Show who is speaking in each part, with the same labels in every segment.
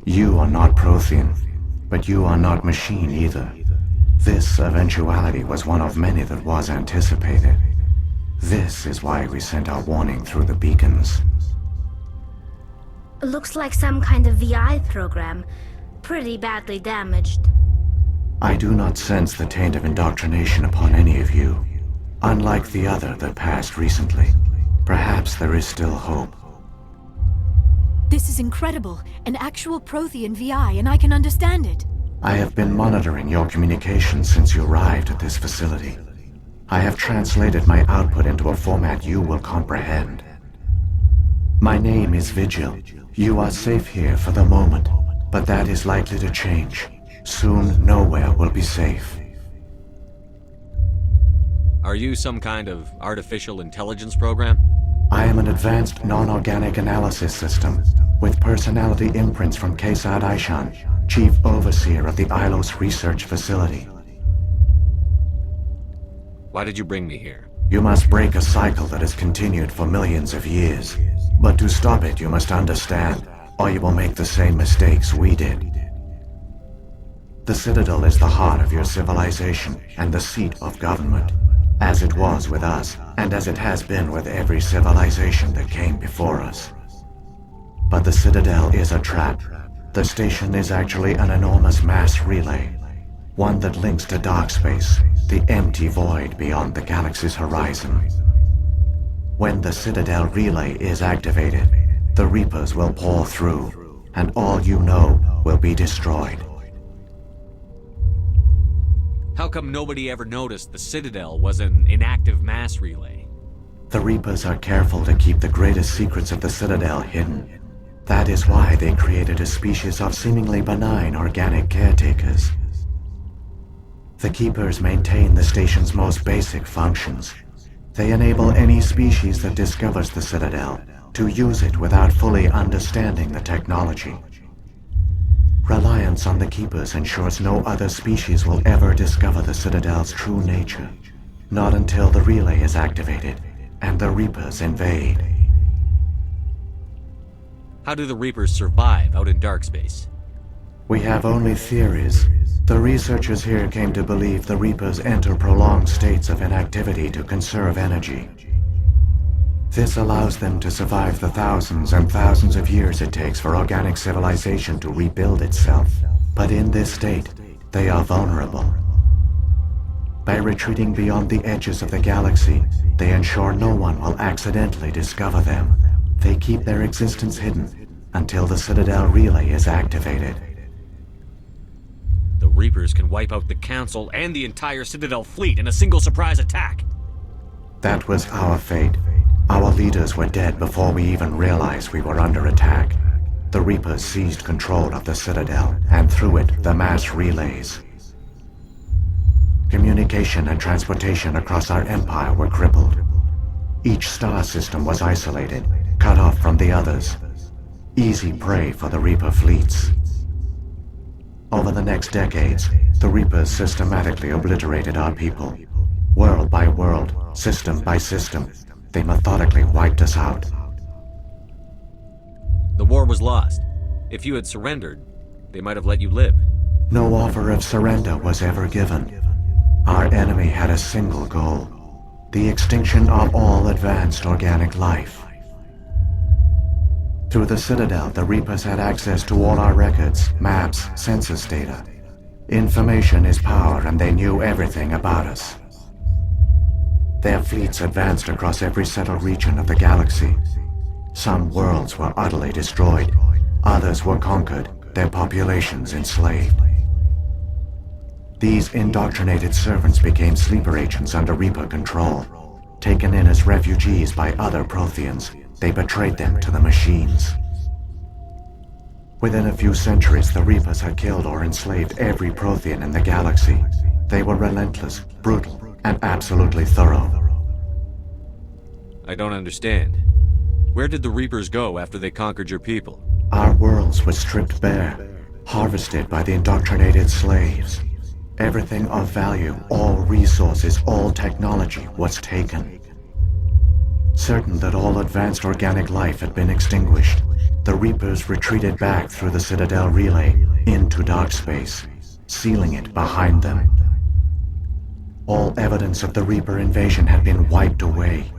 Speaker 1: You are not Prothean, but you are not machine either. This eventuality was one of many that was anticipated. This is why we sent our warning through the beacons.
Speaker 2: Looks like some kind of VI program. Pretty badly damaged.
Speaker 1: I do not sense the taint of indoctrination upon any of you. Unlike the other that passed recently. Perhaps there is still hope.
Speaker 3: This is incredible. An actual Prothean VI, and I can understand it.
Speaker 1: I have been monitoring your communications since you arrived at this facility. I have translated my output into a format you will comprehend. My name is Vigil. You are safe here for the moment, but that is likely to change. Soon, nowhere will be safe.
Speaker 4: Are you some kind of artificial intelligence program?
Speaker 1: I am an advanced non-organic analysis system, with personality imprints from Kesad Aishan, Chief Overseer of the Ilos Research Facility.
Speaker 4: Why did you bring me here?
Speaker 1: You must break a cycle that has continued for millions of years. But to stop it, you must understand, or you will make the same mistakes we did. The Citadel is the heart of your civilization and the seat of government, as it was with us, and as it has been with every civilization that came before us. But the Citadel is a trap. The station is actually an enormous mass relay, one that links to dark space, the empty void beyond the galaxy's horizon. When the Citadel relay is activated, the Reapers will pour through, and all you know will be destroyed.
Speaker 4: How come nobody ever noticed the Citadel was an inactive mass relay?
Speaker 1: The Reapers are careful to keep the greatest secrets of the Citadel hidden. That is why they created a species of seemingly benign organic caretakers. The Keepers maintain the station's most basic functions. They enable any species that discovers the Citadel to use it without fully understanding the technology. Reliance on the Keepers ensures no other species will ever discover the Citadel's true nature. Not until the relay is activated and the Reapers invade.
Speaker 4: How do the Reapers survive out in dark space?
Speaker 1: We have only theories. The researchers here came to believe the Reapers enter prolonged states of inactivity to conserve energy. This allows them to survive the thousands and thousands of years it takes for organic civilization to rebuild itself. But in this state, they are vulnerable. By retreating beyond the edges of the galaxy, they ensure no one will accidentally discover them. They keep their existence hidden until the Citadel relay is activated.
Speaker 4: The Reapers can wipe out the Council and the entire Citadel fleet in a single surprise attack.
Speaker 1: That was our fate. Our leaders were dead before we even realized we were under attack. The Reapers seized control of the Citadel, and through it, the mass relays. Communication and transportation across our empire were crippled. Each star system was isolated, cut off from the others. Easy prey for the Reaper fleets. Over the next decades, the Reapers systematically obliterated our people. World by world, system by system, they methodically wiped us out.
Speaker 4: The war was lost. If you had surrendered, they might have let you live.
Speaker 1: No offer of surrender was ever given. Our enemy had a single goal: the extinction of all advanced organic life. Through the Citadel, the Reapers had access to all our records, maps, census data. Information is power, and they knew everything about us. Their fleets advanced across every settled region of the galaxy. Some worlds were utterly destroyed, others were conquered, their populations enslaved. These indoctrinated servants became sleeper agents under Reaper control. Taken in as refugees by other Protheans, they betrayed them to the machines. Within a few centuries, the Reapers had killed or enslaved every Prothean in the galaxy. They were relentless, brutal, and absolutely thorough.
Speaker 4: I don't understand. Where did the Reapers go after they conquered your people?
Speaker 1: Our worlds were stripped bare, harvested by the indoctrinated slaves. Everything of value, all resources, all technology was taken. Certain that all advanced organic life had been extinguished, the Reapers retreated back through the Citadel relay into dark space, sealing it behind them. All evidence of the Reaper invasion had been wiped away.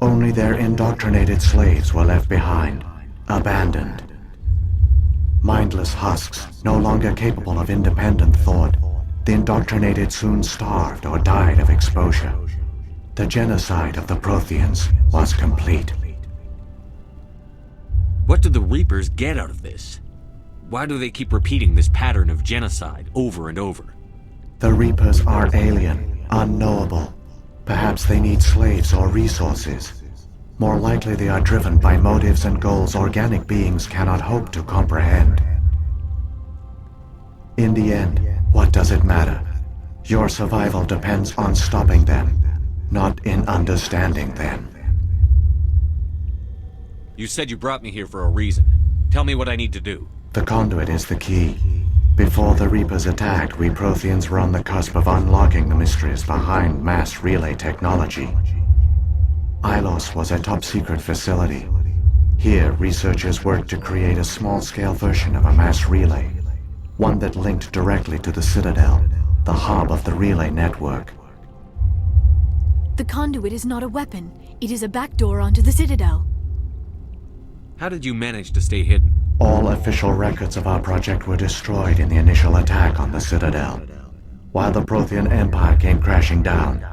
Speaker 1: Only their indoctrinated slaves were left behind, abandoned. Mindless husks, no longer capable of independent thought, the indoctrinated soon starved or died of exposure. The genocide of the Protheans was complete.
Speaker 4: What do the Reapers get out of this? Why do they keep repeating this pattern of genocide over and over?
Speaker 1: The Reapers are alien, unknowable. Perhaps they need slaves or resources. More likely they are driven by motives and goals organic beings cannot hope to comprehend. In the end, what does it matter? Your survival depends on stopping them, not in understanding them.
Speaker 4: You said you brought me here for a reason. Tell me what I need to do.
Speaker 1: The conduit is the key. Before the Reapers attacked, we Protheans were on the cusp of unlocking the mysteries behind mass relay technology. Ilos was a top-secret facility. Here, researchers worked to create a small-scale version of a mass relay, one that linked directly to the Citadel, the hub of the relay network.
Speaker 3: The conduit is not a weapon. It is a backdoor onto the Citadel.
Speaker 4: How did you manage to stay hidden?
Speaker 1: All official records of our project were destroyed in the initial attack on the Citadel. While the Prothean Empire came crashing down,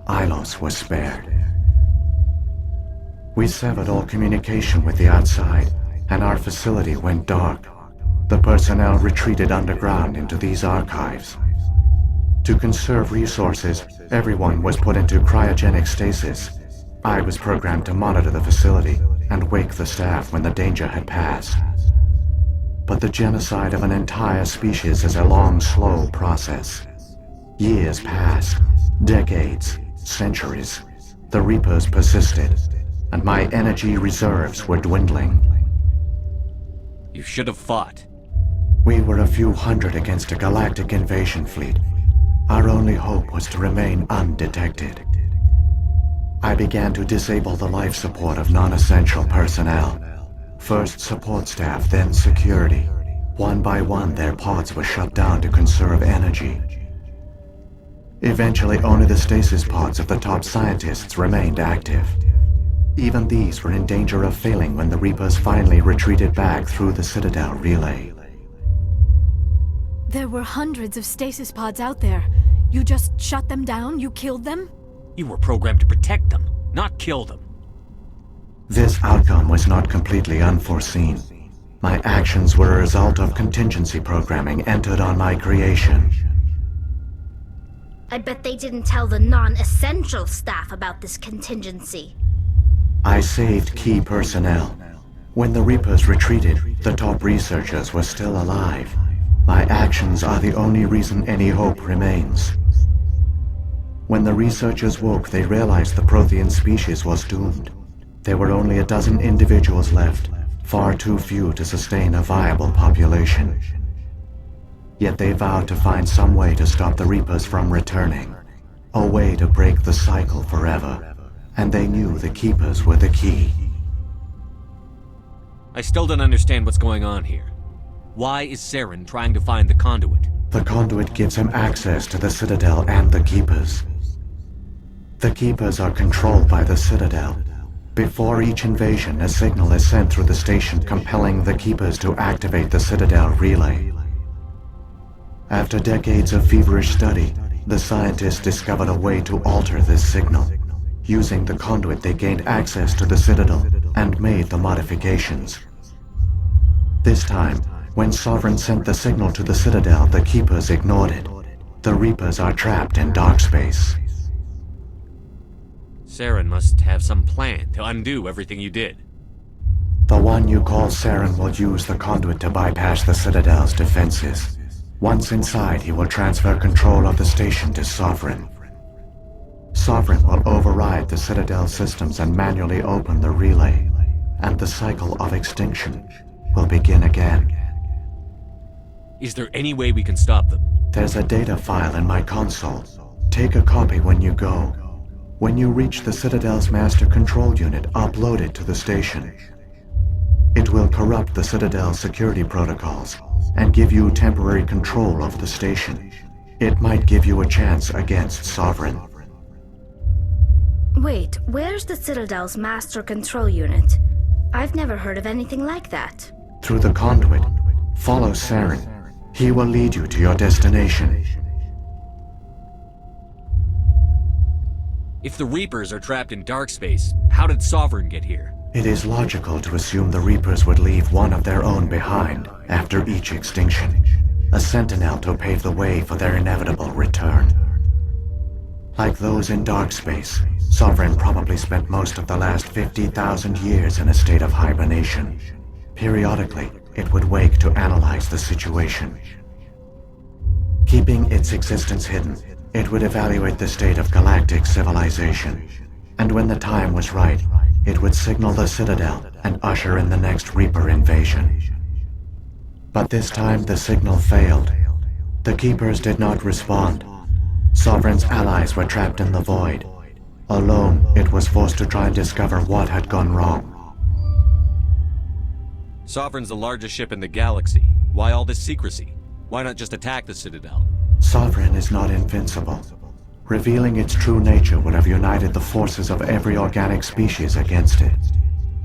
Speaker 1: Ilos was spared. We severed all communication with the outside, and our facility went dark. The personnel retreated underground into these archives. To conserve resources, everyone was put into cryogenic stasis. I was programmed to monitor the facility and wake the staff when the danger had passed. But the genocide of an entire species is a long, slow process. Years passed, decades, centuries. The Reapers persisted, and my energy reserves were dwindling.
Speaker 4: You should have fought.
Speaker 1: We were a few hundred against a galactic invasion fleet. Our only hope was to remain undetected. I began to disable the life support of non-essential personnel. First support staff, then security. One by one, their pods were shut down to conserve energy. Eventually, only the stasis pods of the top scientists remained active. Even these were in danger of failing when the Reapers finally retreated back through the Citadel relay.
Speaker 3: There were hundreds of stasis pods out there. You just shut them down? You killed them?
Speaker 4: You were programmed to protect them, not kill them.
Speaker 1: This outcome was not completely unforeseen. My actions were a result of contingency programming entered on my creation.
Speaker 2: I bet they didn't tell the non-essential staff about this contingency.
Speaker 1: I saved key personnel. When the Reapers retreated, the top researchers were still alive. My actions are the only reason any hope remains. When the researchers woke, they realized the Prothean species was doomed. There were only a dozen individuals left, far too few to sustain a viable population. Yet they vowed to find some way to stop the Reapers from returning, a way to break the cycle forever, and they knew the Keepers were the key.
Speaker 4: I still don't understand what's going on here. Why is Saren trying to find the conduit?
Speaker 1: The conduit gives him access to the Citadel and the Keepers. The Keepers are controlled by the Citadel. Before each invasion, a signal is sent through the station compelling the Keepers to activate the Citadel relay. After decades of feverish study, the scientists discovered a way to alter this signal. Using the conduit, they gained access to the Citadel and made the modifications. This time, when Sovereign sent the signal to the Citadel, the Keepers ignored it. The Reapers are trapped in dark space.
Speaker 4: Saren must have some plan to undo everything you did.
Speaker 1: The one you call Saren will use the conduit to bypass the Citadel's defenses. Once inside, he will transfer control of the station to Sovereign. Sovereign will override the Citadel systems and manually open the relay, and the cycle of extinction will begin again.
Speaker 4: Is there any way we can stop them?
Speaker 1: There's a data file in my console. Take a copy when you go. When you reach the Citadel's master control unit, upload it to the station. It will corrupt the Citadel's security protocols and give you temporary control of the station. It might give you a chance against Sovereign.
Speaker 2: Wait, where's the Citadel's master control unit? I've never heard of anything like that.
Speaker 1: Through the conduit, follow Saren. He will lead you to your destination.
Speaker 4: If the Reapers are trapped in dark space, how did Sovereign get here?
Speaker 1: It is logical to assume the Reapers would leave one of their own behind after each extinction. A sentinel to pave the way for their inevitable return. Like those in dark space, Sovereign probably spent most of the last 50,000 years in a state of hibernation. Periodically, it would wake to analyze the situation. Keeping its existence hidden, it would evaluate the state of galactic civilization. And when the time was right, it would signal the Citadel and usher in the next Reaper invasion. But this time the signal failed. The Keepers did not respond. Sovereign's allies were trapped in the void. Alone, it was forced to try and discover what had gone wrong.
Speaker 4: Sovereign's the largest ship in the galaxy. Why all this secrecy? Why not just attack the Citadel?
Speaker 1: Sovereign is not invincible. Revealing its true nature would have united the forces of every organic species against it.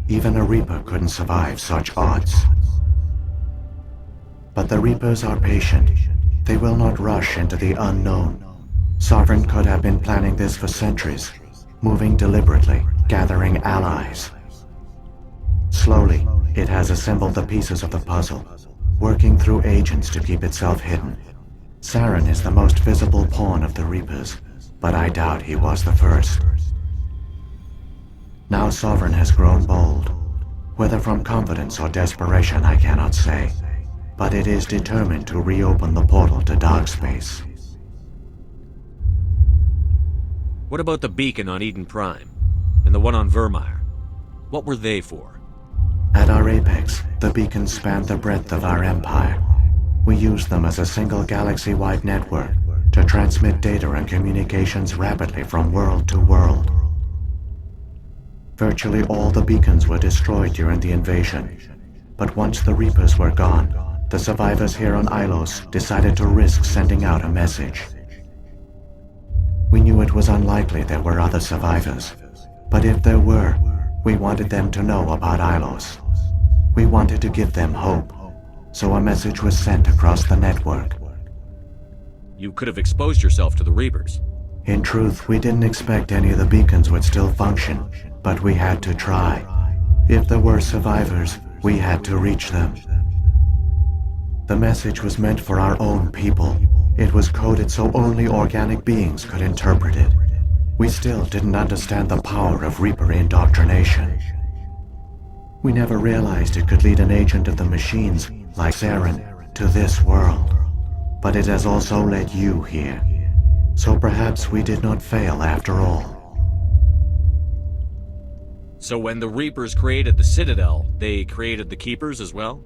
Speaker 1: Even a Reaper couldn't survive such odds. But the Reapers are patient. They will not rush into the unknown. Sovereign could have been planning this for centuries, moving deliberately, gathering allies. Slowly, it has assembled the pieces of the puzzle, working through agents to keep itself hidden. Saren is the most visible pawn of the Reapers, but I doubt he was the first. Now Sovereign has grown bold. Whether from confidence or desperation, I cannot say, but it is determined to reopen the portal to dark space.
Speaker 4: What about the beacon on Eden Prime? And the one on Vermeer? What were they for?
Speaker 1: At our apex, the beacons spanned the breadth of our empire. We used them as a single galaxy-wide network to transmit data and communications rapidly from world to world. Virtually all the beacons were destroyed during the invasion, but once the Reapers were gone, the survivors here on Ilos decided to risk sending out a message. We knew it was unlikely there were other survivors, but if there were, we wanted them to know about Ilos. We wanted to give them hope, so a message was sent across the network.
Speaker 4: You could have exposed yourself to the Reapers.
Speaker 1: In truth, we didn't expect any of the beacons would still function, but we had to try. If there were survivors, we had to reach them. The message was meant for our own people. It was coded so only organic beings could interpret it. We still didn't understand the power of Reaper indoctrination. We never realized it could lead an agent of the machines, like Saren, to this world. But it has also led you here. So perhaps we did not fail after all.
Speaker 4: So when the Reapers created the Citadel, they created the Keepers as well?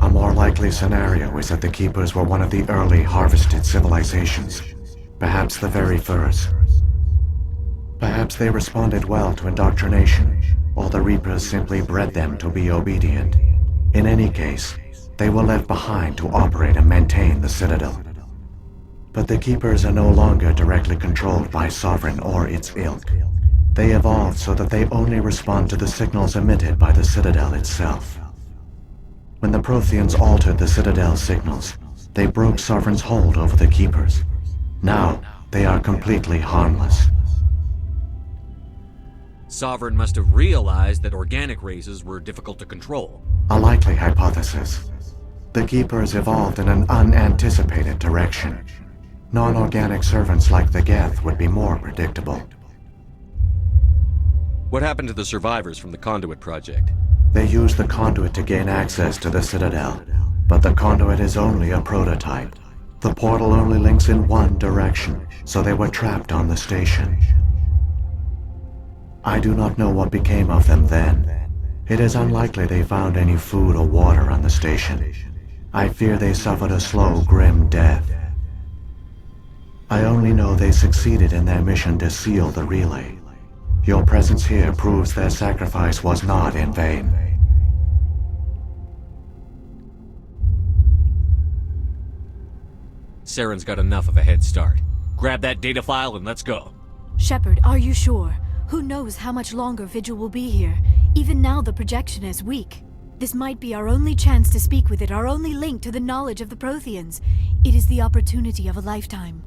Speaker 1: A more likely scenario is that the Keepers were one of the early harvested civilizations, perhaps the very first. Perhaps they responded well to indoctrination, or the Reapers simply bred them to be obedient. In any case, they were left behind to operate and maintain the Citadel. But the Keepers are no longer directly controlled by Sovereign or its ilk. They evolved so that they only respond to the signals emitted by the Citadel itself. When the Protheans altered the Citadel's signals, they broke Sovereign's hold over the Keepers. Now, they are completely harmless.
Speaker 4: Sovereign must have realized that organic races were difficult to control.
Speaker 1: A likely hypothesis. The Keepers evolved in an unanticipated direction. Non-organic servants like the Geth would be more predictable.
Speaker 4: What happened to the survivors from the Conduit project?
Speaker 1: They used the conduit to gain access to the Citadel, but the conduit is only a prototype. The portal only links in one direction, so they were trapped on the station. I do not know what became of them then. It is unlikely they found any food or water on the station. I fear they suffered a slow, grim death. I only know they succeeded in their mission to seal the relay. Your presence here proves their sacrifice was not in vain.
Speaker 4: Saren's got enough of a head start. Grab that data file and let's go.
Speaker 3: Shepard, are you sure? Who knows how much longer Vigil will be here? Even now the projection is weak. This might be our only chance to speak with it, our only link to the knowledge of the Protheans. It is the opportunity of a lifetime.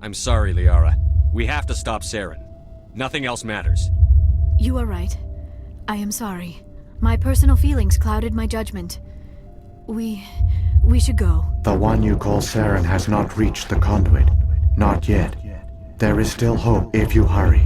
Speaker 4: I'm sorry, Liara. We have to stop Saren. Nothing else matters.
Speaker 3: You are right. I am sorry. My personal feelings clouded my judgment. We should go.
Speaker 1: The one you call Saren has not reached the conduit. Not yet. There is still hope if you hurry.